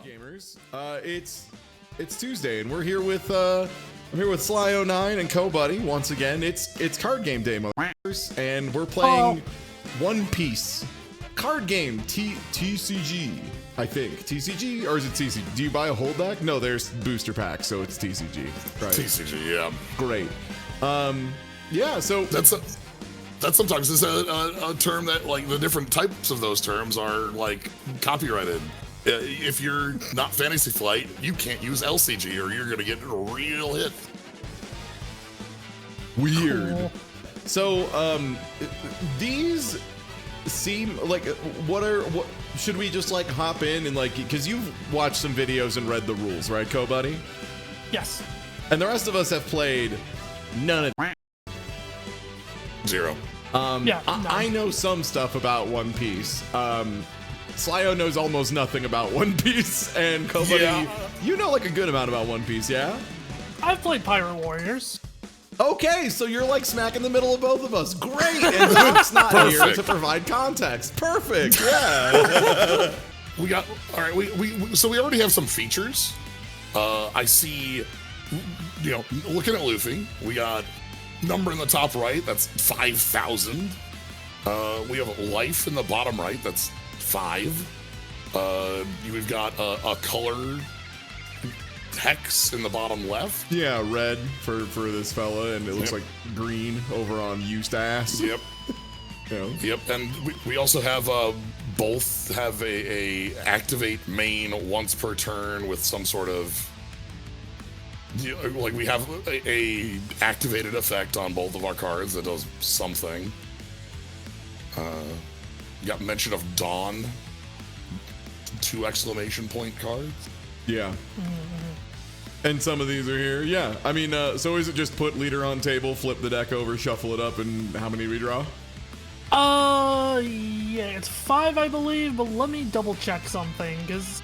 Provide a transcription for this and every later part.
Gamers, it's Tuesday and we're here with I'm here with Slio9 and Kobuddy once again. It's card game day, motherfuckers, and we're playing One Piece card game TCG. I think TCG, or is it TCG? Do you buy a whole deck? No, there's booster packs, so it's TCG. Right? TCG, yeah. Great. Yeah. So that's sometimes is a term that, like, the different types of those terms are like copyrighted. If you're not Fantasy Flight, you can't use LCG or you're gonna get a real hit. Weird. Cool. So, these seem like what should we just like hop in and like, because you've watched some videos and read the rules, right, Kobuddy? Yes. And the rest of us have played none of. Zero. Yeah, I know some stuff about One Piece. Slio knows almost nothing about One Piece, and Kobuddy, you know like a good amount about One Piece, yeah? I've played Pirate Warriors. Okay, so you're like smack in the middle of both of us. Great, and Luke's not here to provide context. Perfect, yeah. We got, all right, so we already have some features. I see, you know, looking at Luffy, we got number in the top right, that's 5,000. We have life in the bottom right, that's 5. We've got a color hex in the bottom left. Yeah, red for this fella, and it looks like green over on Eustace. Yep. You know? Yep, and we also have both have a activate main once per turn with some sort of, you know, like we have a activated effect on both of our cards that does something. You got mention of Dawn, 2 exclamation point cards. Yeah. And some of these are here. Yeah. I mean, so is it just put leader on table, flip the deck over, shuffle it up, and how many redraw? Yeah, it's 5, I believe, but let me double check something, because,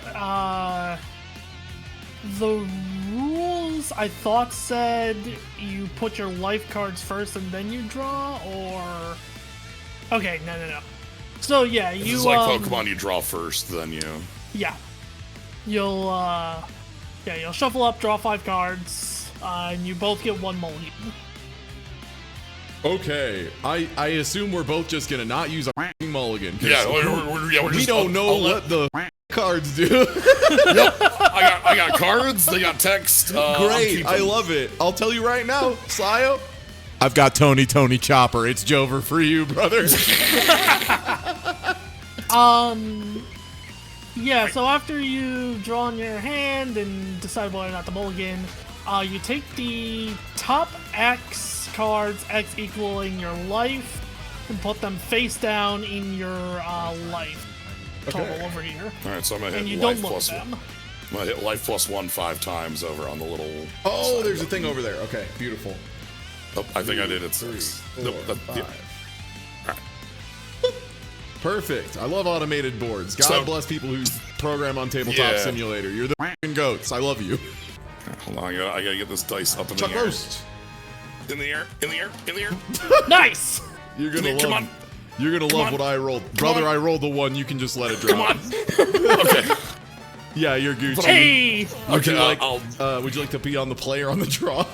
the rules I thought said you put your life cards first and then you draw, or... Okay, no. So, yeah, you, It's like Pokemon, you draw first, then you... Yeah. You'll shuffle up, draw 5 cards, and you both get 1 mulligan. Okay, I assume we're both just gonna not use a mulligan. Yeah, we're we just, don't know what the cards do. Yep, I got cards. They got text. Great, I love it. I'll tell you right now, Slio, I've got Tony Chopper. It's Jover for you, brother. Yeah. So after you've drawn your hand and decide whether or not to mulligan, you take the top X cards, X equaling your life, and put them face down in your life total over here. All right, so I'm gonna hit And you life don't look plus them. I'm gonna hit life plus 1 5 times over on the little. Oh, there's a thing over there. Okay, beautiful. Oh, I think I did it 6. 4, Nope, 5. yeah. All right. Perfect. I love automated boards. God bless people who program on Tabletop Simulator. You're the f***ing goats. I love you. Hold on, I gotta get this dice up in Chuck the air. roast. In the air, in the air, in the air. Nice. Come on. You're gonna love what I rolled, brother. I rolled the 1. You can just let it drop. Come on. Okay. Yeah, you're Gucci. Hey. Would you like? I'll would you like to be on the player on the draw?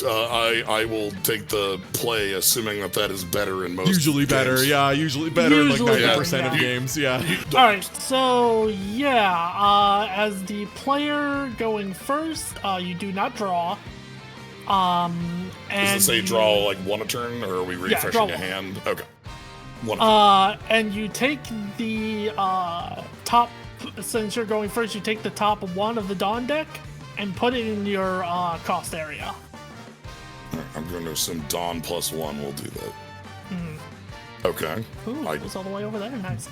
I will take the play, assuming that is better in most. Usually better, games. yeah. Usually better in like Usually 90% of better, games, yeah. All right. So yeah, as the player going first, you do not draw. And Does it say draw like 1 a turn, or are we refreshing draw a 1. hand? Okay. 1 a turn. And you take the top. Since you're going first, you take the top 1 of the Dawn deck and put it in your cost area. I'm going to assume Dawn plus 1 will do that. Okay. Ooh, I- it was all the way over there. Nice.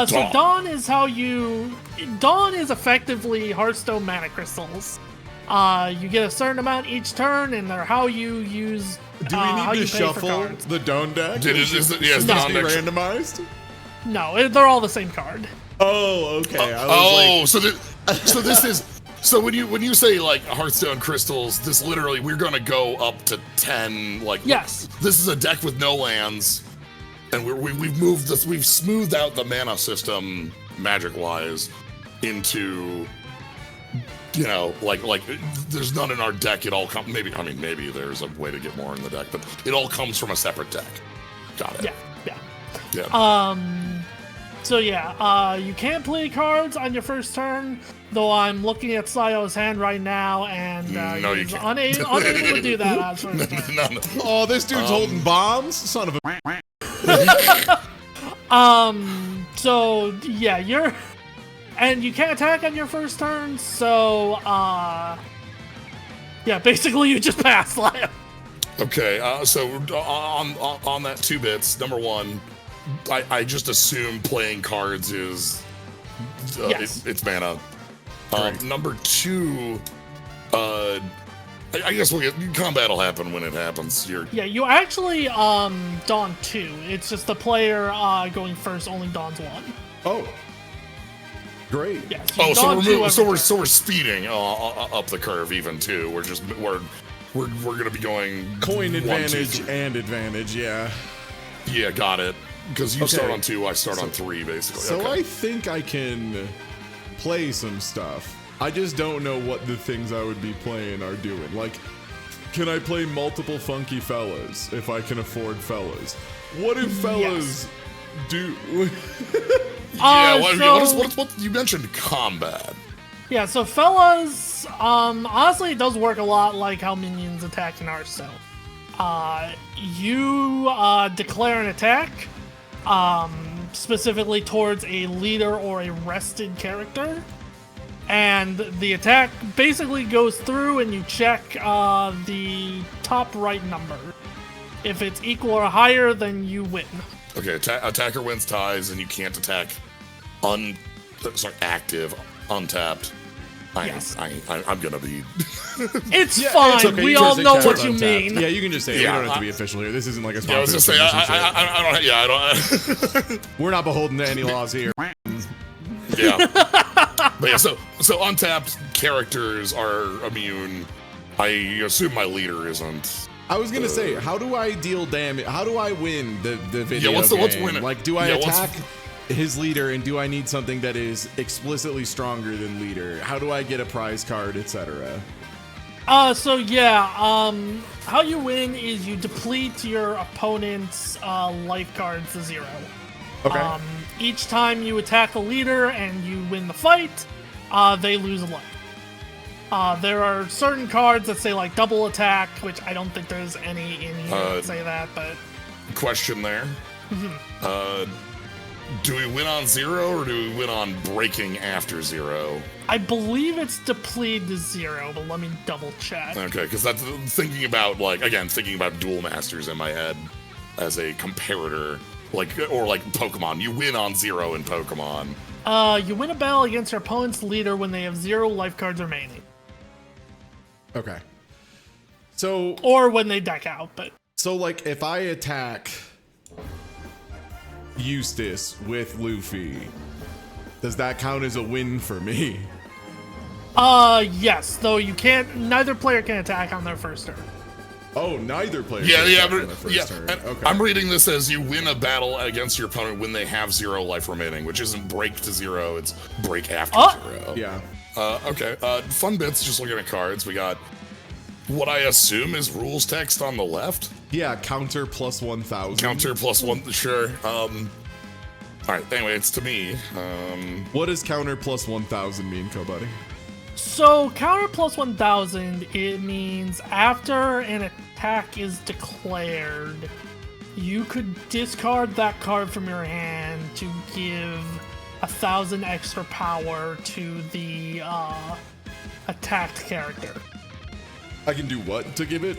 So Dawn is how you. Dawn is effectively Hearthstone mana crystals. You get a certain amount each turn, and they're how you use. Do we need to shuffle the Dawn deck? Is Should the this Dawn be deck randomized? No, they're all the same card. Oh, okay. I was so this is. So when you say like Hearthstone crystals, this literally we're gonna go up to 10. Like Yes. This is a deck with no lands, and we've moved this. We've smoothed out the mana system magic wise, into, you know, like there's none in our deck. It all comes. Maybe there's a way to get more in the deck, but it all comes from a separate deck. Got it. Yeah. So yeah, you can't play cards on your first turn, though I'm looking at Slio's hand right now, and No, you he's can't. unable to do that on his first turn. No. Oh, this dude's holding bombs? Son of a... So yeah, and you can't attack on your first turn, so yeah, basically you just pass, Slio. Okay, so on that 2 bits, number 1, I just assume playing cards is Yes. it's mana. Number 2, I guess combat will happen when it happens. Yeah, you actually don 2. It's just the player going first only dons 1. Oh. Great. Yeah, Oh, so we're we're speeding up the curve even too. We're gonna be going Coin 1, 2, advantage 3. and advantage, yeah. Yeah, got it. Because you Okay. start on 2, I start on 3, basically. So okay. I think I can play some stuff. I just don't know what the things I would be playing are doing. Like, can I play multiple funky fellas if I can afford fellas? What do fellas do? Yeah, so- what you mentioned combat. Yeah, so fellas, honestly, it does work a lot like how minions attack in Hearthstone. You declare an attack, specifically towards a leader or a rested character, and the attack basically goes through and you check the top right number. If it's equal or higher, then you win. Okay, attacker wins ties, and you can't attack active, untapped. Yes. I'm gonna be. It's Yeah, fine. it's okay. We You can all say know cast what you untapped. mean. Yeah, you can just say it. Yeah, We don't have to be official here. This isn't like a Yeah, I was sponsor. just saying. I don't. We're not beholden to any laws here. Yeah. But yeah, so untapped characters are immune. I assume my leader isn't. I was gonna say, how do I deal damage? How do I win the video what's game? win it? Like, do I Yeah, attack his leader, and do I need something that is explicitly stronger than leader? How do I get a prize card, etc.? So yeah, how you win is you deplete your opponent's life cards to 0. Okay. Each time you attack a leader and you win the fight, they lose a life. There are certain cards that say like double attack, which I don't think there's any in here that say that, but Question there. Do we win on 0 or do we win on breaking after 0? I believe it's depleted to 0, but let me double check. Okay, because that's thinking about duel masters in my head as a comparator, like Pokemon. You win on 0 in Pokemon. You win a battle against your opponent's leader when they have 0 life cards remaining. Okay. So Or when they deck out, but like, if I attack Eustace with Luffy, does that count as a win for me? yes, though neither player can attack on their first turn. Oh, neither player. Yeah, can yeah, attack on but the first yeah. turn. And Okay. I'm reading this as you win a battle against your opponent when they have 0 life remaining, which isn't break to 0, it's break after 0. Yeah. Okay. Fun bits. Just looking at cards, we got what I assume is rules text on the left. Yeah, counter plus 1,000. Counter plus 1. Sure. All right. Anyway, it's to me. What does counter plus 1,000 mean, Kobuddy? So, counter plus 1,000, it means after an attack is declared, you could discard that card from your hand to give 1,000 extra power to the attacked character. I can do what to give it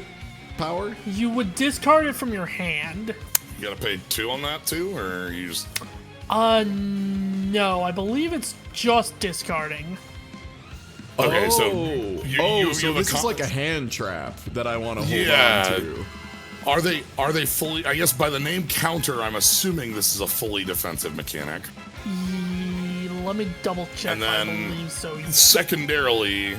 power? You would discard it from your hand. You gotta pay 2 on that too, or you just. No, I believe it's just discarding. Okay, so so this is like a hand trap that I want to hold Yeah. on to. Are they fully? I guess by the name counter, I'm assuming this is a fully defensive mechanic. Let me double check. And I then believe so. Yes. Secondarily,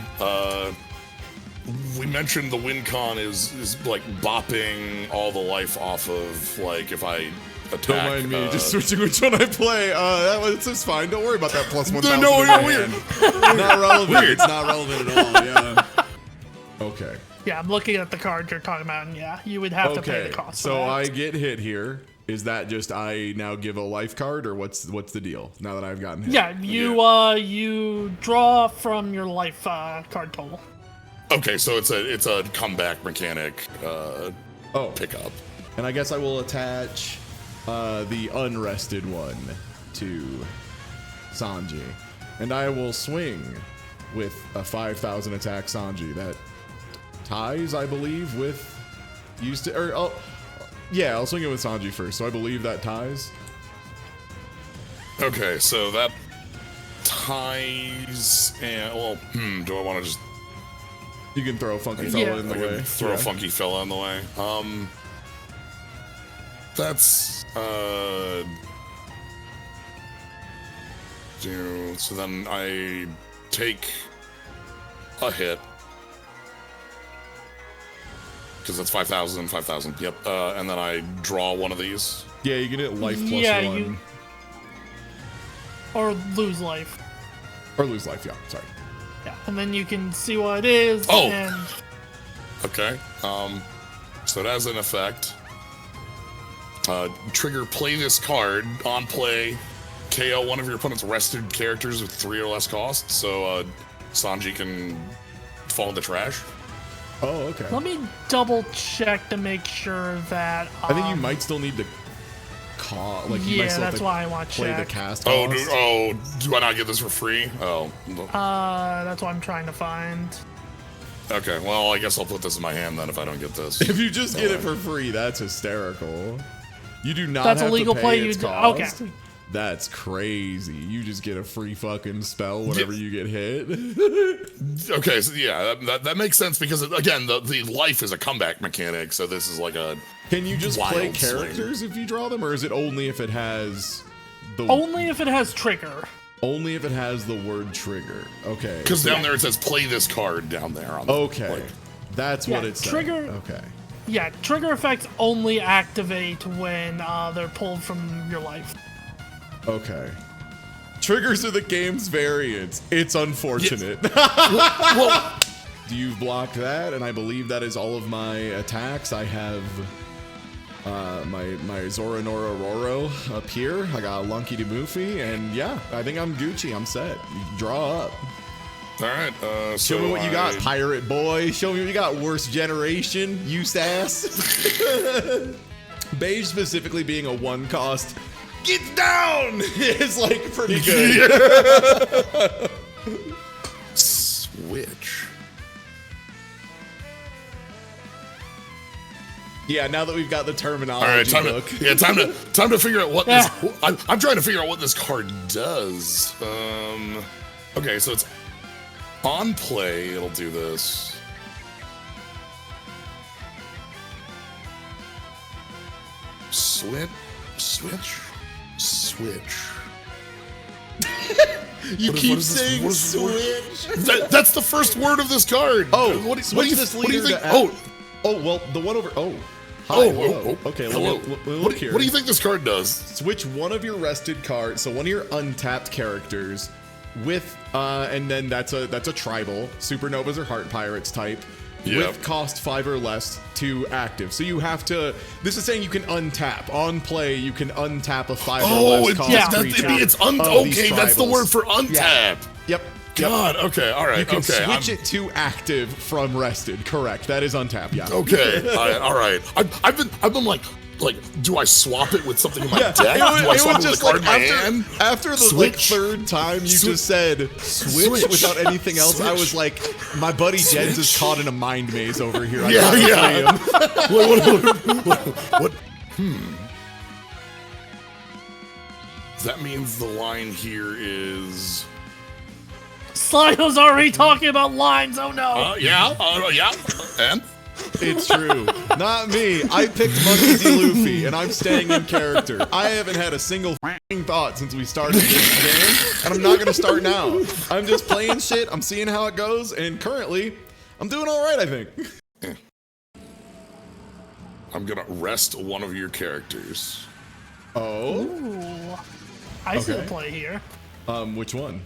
we mentioned the win con is like bopping all the life off of, like, if I attack. Don't mind me, just switching which one I play. That's just fine. Don't worry about that plus 1,000. No, in my weird. hand. Not relevant. It's not relevant at all. Yeah. Okay. Yeah, I'm looking at the cards you're talking about, and yeah, you would have to pay the cost. So for that. I get hit here. Is that just I now give a life card, or what's the deal now that I've gotten hit? Yeah, you draw from your life card total. Okay, so it's a comeback mechanic pickup. And I guess I will attach the unrested one to Sanji. And I will swing with a 5,000 attack Sanji. That ties, I believe, with used to. Yeah, I'll swing it with Sanji first. So I believe that ties. Okay, so that ties. And well, do I want to just? You can throw a funky fella in the way. Throw a funky fella in the way. That's so then I take a hit because that's 5,000. Yep. And then I draw one of these. Yeah, you can hit life plus one. Or lose life. Or lose life. Yeah. Sorry. Yeah, and then you can see what it is. Oh. And Okay. So it has an effect. Trigger play this card on play. KO one of your opponent's rested characters with 3 or less cost. So Sanji can fall in the trash. Oh, okay. let me double check to make sure that. I think you might still need to call. Like, you might Yeah, still have that's to why I want to play check. the cast. Oh, cost. do I not get this for free? Oh. That's what I'm trying to find. Okay, well, I guess I'll put this in my hand then if I don't get this. If you just get it for free, that's hysterical. You do not That's have a legal to pay play. its You do, cost. okay. That's crazy. You just get a free fucking spell whenever you get hit. Okay, so yeah, that makes sense because, again, the life is a comeback mechanic, so this is like a Can you just play wild swing. characters if you draw them, or is it only if it has the Only if it has trigger. only if it has the word trigger? Okay. Because down there it says play this card down there. On the, Okay. That's what Yeah, it's trigger- Okay. Yeah, trigger effects only activate when they're pulled from your life. Okay. Triggers are the game's variants. It's unfortunate. well, Do you block that? And I believe that is all of my attacks. I have my Zora Nora Roro up here. I got a Lunky de Moofy, and yeah, I think I'm Gucci. I'm set. You draw up. all right. Show me what you got, pirate boy. Show me what you got, worst generation, you sass. Beige specifically being a 1-cost. Get down! It's like pretty good. Switch. Yeah, now that we've got the terminology All right, time book. to figure out what this. I'm trying to figure out what this card does. Okay, so it's on play. It'll do this. Switch. You What keep is this? saying What is this word? switch. That's the first word of this card. Oh, what do switch you this what do you leader think? to well, the one over. Oh, hi. Oh, Hello. Okay, hello. let me What look do here. you think this card does? Switch one of your rested cards, so one of your untapped characters, with and then that's a tribal. Supernovas or heart pirates type. Yep. With cost 5 or less to active. So you have to. This is saying you can untap. On play, you can untap a 5 or less cost creature. It's of these okay. That's the tribals. word for untap. Yep. God. Okay. All right. You can okay. switch it to active from rested. Correct. That is untap. Yeah. Okay. All right. I've been like, do I swap it with something in my deck? Do I swap it with a card in my hand? After the Switch. third time you just said switch without anything else, I was like, my buddy Jens is caught in a mind maze over here. I gotta play him. What? That means the line here is. Slio's already talking about lines. Oh no. Yeah. And. It's true. Not me. I picked Monkey D. Luffy, and I'm staying in character. I haven't had a single f***ing thought since we started this game, and I'm not gonna start now. I'm just playing shit. I'm seeing how it goes, and currently, I'm doing all right. I think. I'm gonna rest one of your characters. Oh. Ooh. I see the Okay. play here. Which one?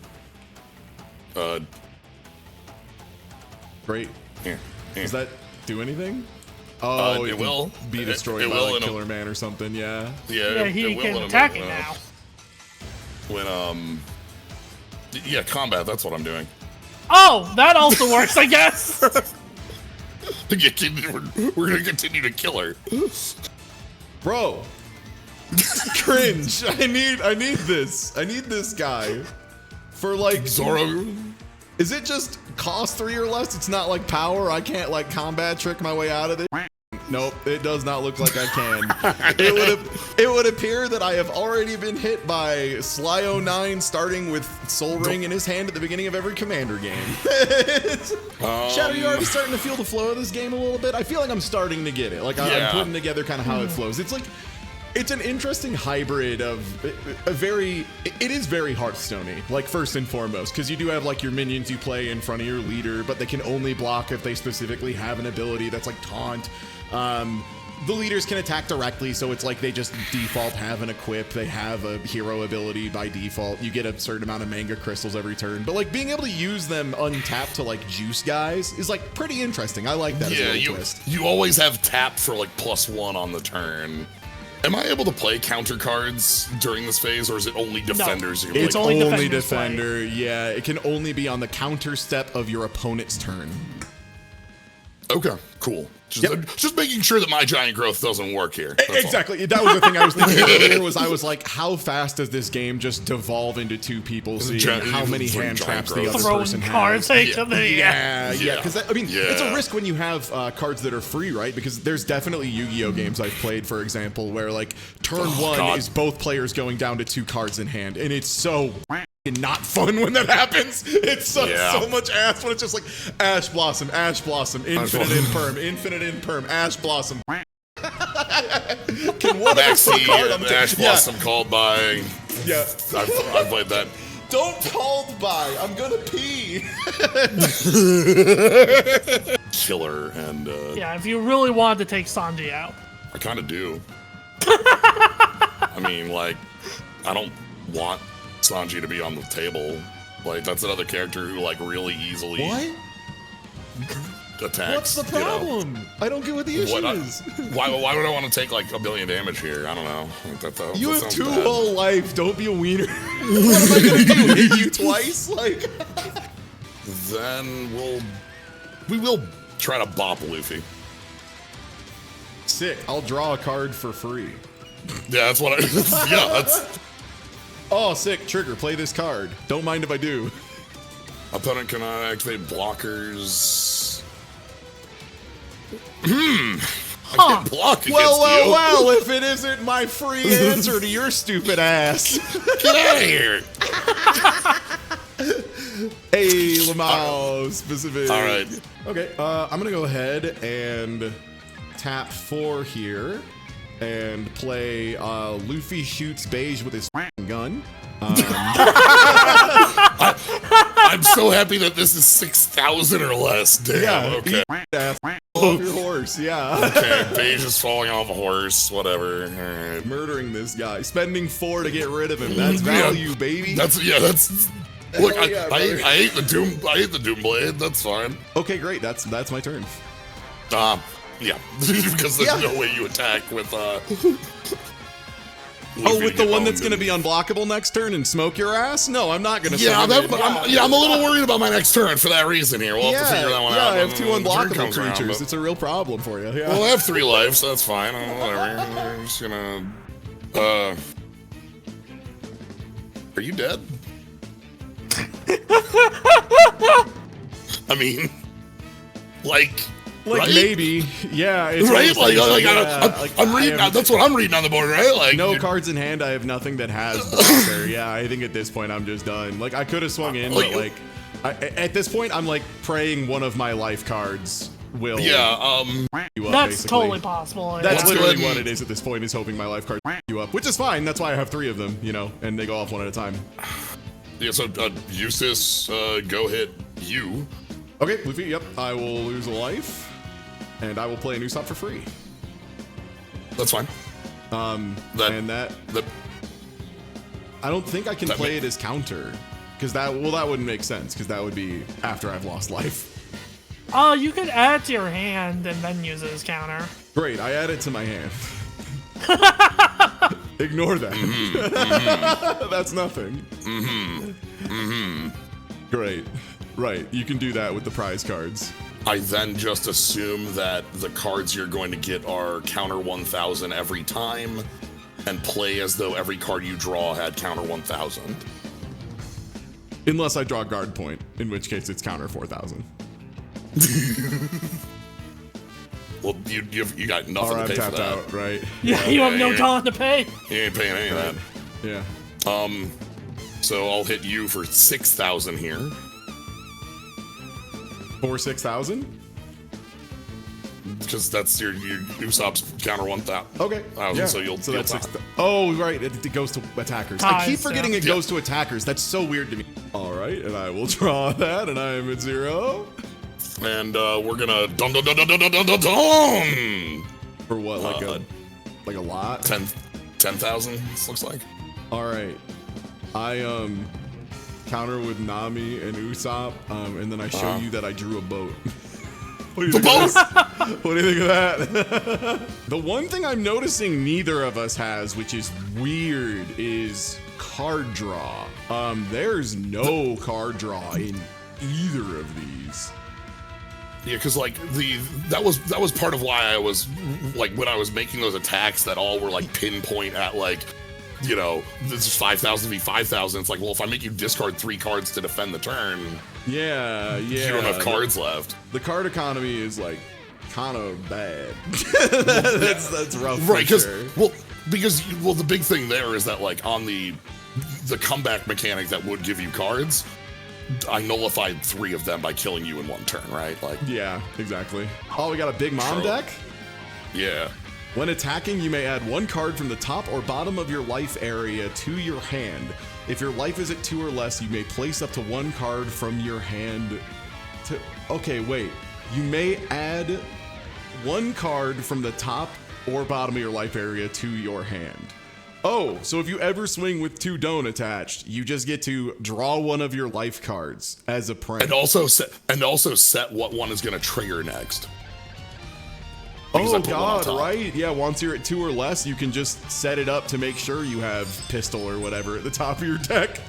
Great. Here. Does that do anything? Oh, it can will be destroyed it by will like in a- Killer Man or something. Yeah. Yeah, it he will can in a attack it moment, now. When yeah, combat. That's what I'm doing. Oh, that also works, I guess. We're gonna continue to kill her. Bro. Cringe. I need this. I need this guy. For like Zoro. Is it just cost 3 or less? It's not like power. I can't like combat trick my way out of it. Nope, it does not look like I can. It would appear that I have already been hit by Slio9 starting with Soul Ring in his hand at the beginning of every Commander game. Shadow, you already starting to feel the flow of this game a little bit? I feel like I'm starting to get it. Like I'm putting together kind of how it flows. It's like, it's an interesting hybrid of it is very Hearthstone-y, like first and foremost, because you do have like your minions you play in front of your leader, but they can only block if they specifically have an ability that's like taunt. The leaders can attack directly, so it's like they just default have an equip. They have a hero ability by default. You get a certain amount of manga crystals every turn, but like being able to use them untapped to like juice guys is like pretty interesting. I like that as a little twist. You always have tap for like +1 on the turn. Am I able to play counter cards during this phase, or is it only defenders? No. You can It's play? only defenders defender. Yeah, it can only be on the counter step of your opponent's turn. Okay, cool. Just making sure that my giant growth doesn't work here. That's all. Exactly. That was the thing I was thinking earlier. I was like, how fast does this game just devolve into two people seeing how many hand traps the other Throwing person cards has? at each other. Yeah. Because I mean, it's a Yeah. risk when you have cards that are free, right? Because there's definitely Yu-Gi-Oh games I've played, for example, where like turn one is both players going down to 2 cards in hand, and it's so not fun when that happens. It's so much ass when it's just like Ash Blossom, infinite in perm, Ash Blossom. Can one Maxi card on and the Ash Blossom called by. Yeah. I've played that. Don't called by. I'm gonna pee. Killer and Yeah, if you really wanted to take Sanji out. I kind of do. I mean, like, I don't want Sanji to be on the table. Like, that's another character who, like, really easily attacks. What's the you know? problem? I don't get what the issue is. Why would I want to take, like, 1 billion damage here? I don't know. You have sounds 2 bad. whole life. Don't be a wiener. What am I gonna do? Hit you twice? Like. Then we will try to bop Luffy. Sick. I'll draw a card for free. Yeah, that's what I. Yeah, that's. Oh, sick. Trigger. Play this card. Don't mind if I do. Opponent cannot activate blockers. I can't block against you. Well, if it isn't my free answer to your stupid ass. Get out of here. Hey, Lamau, specific. All right. Okay, I'm gonna go ahead and tap 4 here and play Luffy shoots Beige with his gun. I'm so happy that this is 6,000 or less. Damn. Okay. Ass off your horse, yeah. Okay. Beige is falling off a horse. Whatever. All right. Murdering this guy, spending 4 to get rid of him. That's value, baby. That's. Look, Hell yeah, I hate the Doom. I hate the Doom Blade. That's fine. Okay, great. That's my turn. Yeah, because there's no way you attack with With the one that's going to be unblockable next turn and smoke your ass? No, I'm not going to. Yeah, I'm a little worried about my next turn for that reason here. We'll have to figure that one out. Yeah, I have 2 when the turn unblockable comes around, creatures. but- It's a real problem for you. Yeah. Well, I have 3 lives, so that's fine. Whatever. I'm just gonna. Are you dead? I mean, like right? Maybe, yeah. It's Right? one of those things, I'm reading. That's what I'm reading on the board, right? Like no cards in hand. I have nothing that has blocker. Yeah, I think at this point I'm just done. Like I could have swung in, but like at this point I'm like praying one of my life cards will Yeah. you up. That's basically. totally possible. That's Let's go literally ahead what and- it is at this point. Is hoping my life card you up, which is fine. That's why I have 3 of them. You know, and they go off one at a time. Yeah. So Eustace, go hit you. Okay, Luffy. Yep, I will lose a life, and I will play a new stop for free. That's fine. I don't think I can play it as counter, because that wouldn't make sense, because that would be after I've lost life. Oh, you could add it to your hand and then use it as counter. Great, I add it to my hand. Ignore that. That's nothing. Great. Right, you can do that with the prize cards. I then just assume that the cards you're going to get are counter 1,000 every time, and play as though every card you draw had counter 1,000. Unless I draw a guard point, in which case it's counter 4,000. Well, you got nothing to pay for that. Out, right? Yeah, you have no time to pay. You ain't paying any of that. Yeah. So I'll hit you for 6,000 here. For 6,000? Because that's your Usopp's counter 1,000. Okay. Yeah. So you'll that's you'll 6. Oh, right. It goes to attackers. I keep forgetting it goes to attackers. That's so weird to me. All right, and I will draw that, and I am at 0. And we're gonna dun. For what? Like a lot? 10,000. This looks like. All right. I counter with Nami and Usopp, and then I show you that I drew a boat. What do you think of that? What do you think of that? The one thing I'm noticing neither of us has, which is weird, is card draw. There's no card draw in either of these. Yeah, because like that was part of why I was like, when I was making those attacks that all were like pinpoint at like, you know, this is 5,000 v 5,000. It's like, well, if I make you discard 3 cards to defend the turn, yeah, you don't have cards left. The card economy is like kind of bad. that's rough. Right? Because because the big thing there is that like on the comeback mechanic that would give you cards, I nullified 3 of them by killing you in 1 turn, right? Like, yeah, exactly. Oh, we got a Big Mom deck? Yeah. When attacking, you may add 1 card from the top or bottom of your life area to your hand. If your life is at 2 or less, you may place up to 1 card from your hand to... Okay, wait. You may add 1 card from the top or bottom of your life area to your hand. Oh, so if you ever swing with 2 Don't attached, you just get to draw 1 of your life cards as a prank. And also set what one is going to trigger next. Oh god, right? Yeah, once you're at 2 or less, you can just set it up to make sure you have pistol or whatever at the top of your deck.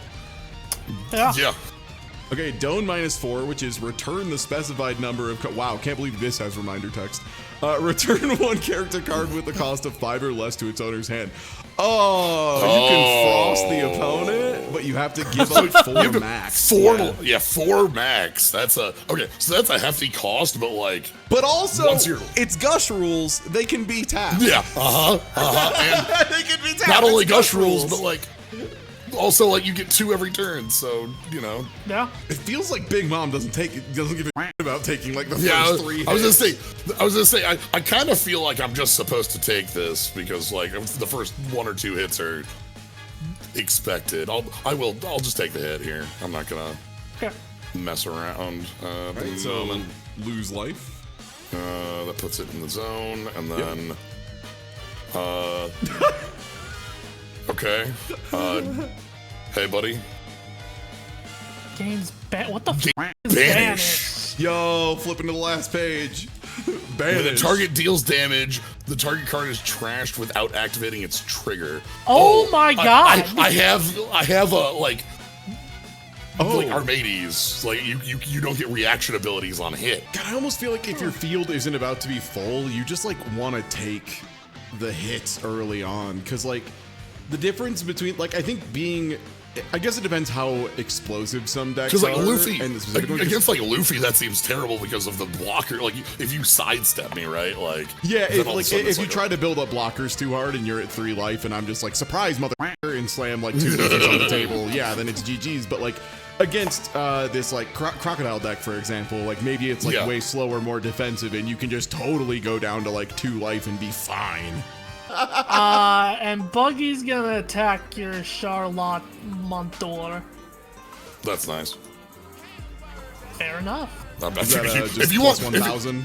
Yeah. Okay, Doan -4, which is return the specified number of... Wow, can't believe this has reminder text. Return 1 character card with the cost of 5 or less to its owner's hand. Oh, you can frost the opponent, but you have to give up 4 max. 4 max. That's a hefty cost, but like. But also, it's Gush rules. They can be tapped. Yeah. And they can be tapped. Not only Gush rules, but like. Also, like, you get 2 every turn, so, you know. Yeah. It feels like Big Mom doesn't give a about taking, like, the first 3 hits. I was gonna say, I kind of feel like I'm just supposed to take this, because, like, the first 1 or 2 hits are expected. I'll just take the hit here. I'm not gonna mess around. Right, so, lose life. That puts it in the zone, and then, okay. Hey, buddy. Gains what the f? Banish. Yo, flipping to the last page. Banish. When the target deals damage, the target card is trashed without activating its trigger. Oh my god! I have a like Armades. Like you don't get reaction abilities on hit. God, I almost feel like if your field isn't about to be full, you just like want to take the hits early on, because like the difference between I think I guess it depends how explosive some decks are. Because like Luffy, against like Luffy, that seems terrible because of the blocker. Like if you sidestep me, right? Like yeah, if you try to build up blockers too hard and you're at 3 life, and I'm just like surprise motherfucker and slam like 2 digits on the table, yeah, then it's GG's. But like against this like crocodile deck, for example, like maybe it's like way slower, more defensive, and you can just totally go down to like 2 life and be fine. And Buggy's gonna attack your Charlotte Montour. That's nice. Fair enough. If you want 1,000.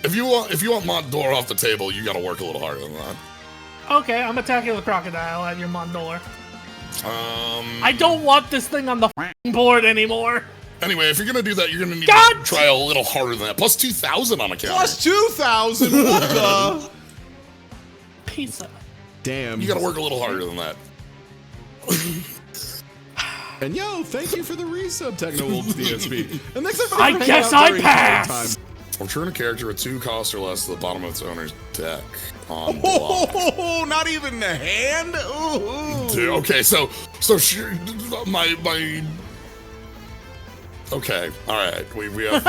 If you want Montour off the table, you got to work a little harder than that. Okay, I'm attacking the crocodile at your Mondor. I don't want this thing on the board anymore. Anyway, if you're gonna do that, you're gonna need God! to try a little harder than that. Plus 2,000 on a counter. Plus 2,000. What the? Pizza. Damn. You gotta work a little harder than that. And yo, thank you for the resub, Techno Wolves DSP. And thanks everybody I for hanging guess out I during pass. time. Return a character with 2 costs or less to the bottom of its owner's deck on block. Oh, not even the hand. Ooh. Dude, okay, so sure, my. Okay, all right, we have.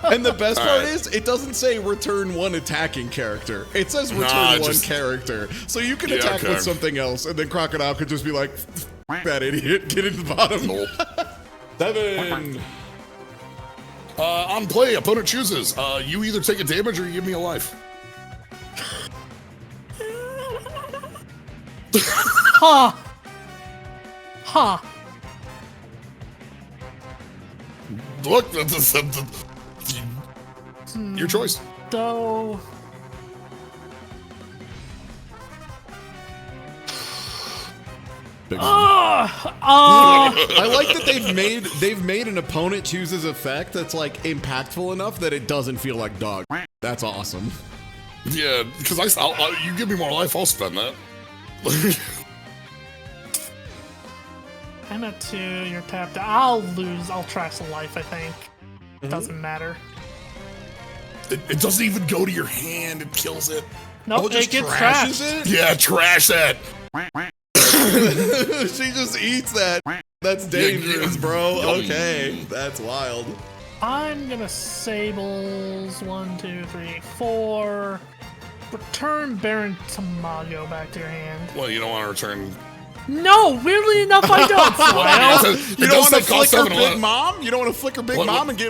And the best All part right. is, it doesn't say return 1 attacking character. It says return 1 character. So you can attack with something else, and then Crocodile could just be like, that idiot, get into the bottom. Nope. 7. On play, opponent chooses. You either take a damage or you give me a life. Huh. Huh. Look, your choice. So... I like that they've made an opponent chooses effect that's like impactful enough that it doesn't feel like dog. That's awesome. Yeah, because you give me more life, I'll spend that. I'm at 2, you're tapped. I'll lose. I'll trash the life, I think. Doesn't matter. It doesn't even go to your hand, it kills it. Nope, Just it gets trashes trashed. it? Yeah, trash that. She just eats that. That's dangerous, bro. Okay, that's wild. I'm gonna Sables 1, 2, 3, 4. Return Baron Tamago back to your hand. Well, you don't want to return. No, weirdly enough, I don't. Slio. You don't want to flicker Big Mom? You don't want to flicker Big Mom and get.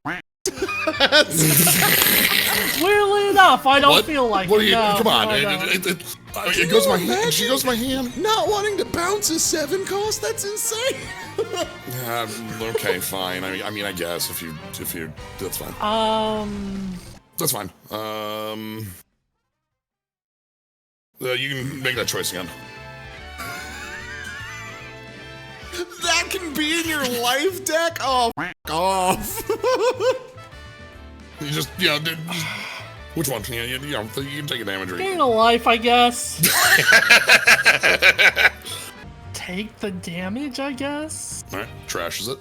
Weirdly enough, I don't feel like what it. Are you, No, come on, I don't. it goes my hand. She goes my hand. Not wanting to bounce a 7 cost? That's insane. Okay, fine. I mean, I guess if you, that's fine. That's fine. You can make that choice again. That can be in your life deck? Oh, f off. You just, which one? You can take a damage or Gain a life, I guess. Take the damage, I guess. Alright, trashes it.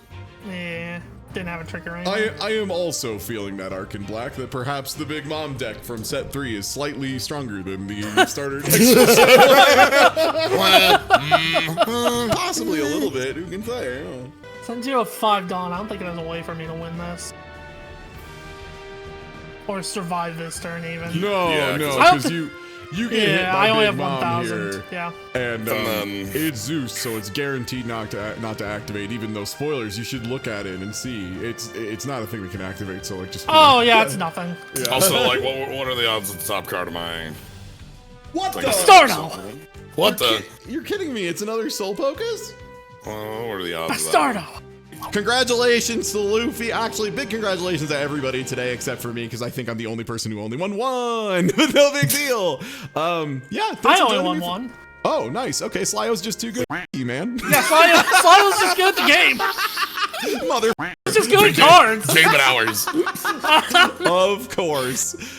Yeah, didn't have a trick or anything. I am also feeling that Arc in Black, that perhaps the Big Mom deck from set 3 is slightly stronger than the starter deck. Possibly a little bit, who can say? Since you have 5 Dawn, I don't think there's a way for me to win this. Or survive this turn, even. No, because you get hit by I only Big have Mom 1,000. here, Yeah. and it's Zeus, so it's guaranteed not to activate. Even though spoilers, you should look at it and see it's not a thing that can activate. So like just Oh yeah, it's nothing. Yeah. Also, like, what are the odds of the top card of my? What the? Stardo! What the? You're kidding me? It's another Soul Pocus? What are the odds of that? Bastardo! Congratulations to Luffy. Actually, big congratulations to everybody today except for me, because I think I'm the only person who only won 1. No big deal. Yeah. I only won 1. Oh, nice. Okay, Slio's just too good, man. Yeah, Slio's just good at the game. Mother. It's just good at cards. Game at hours. Of course.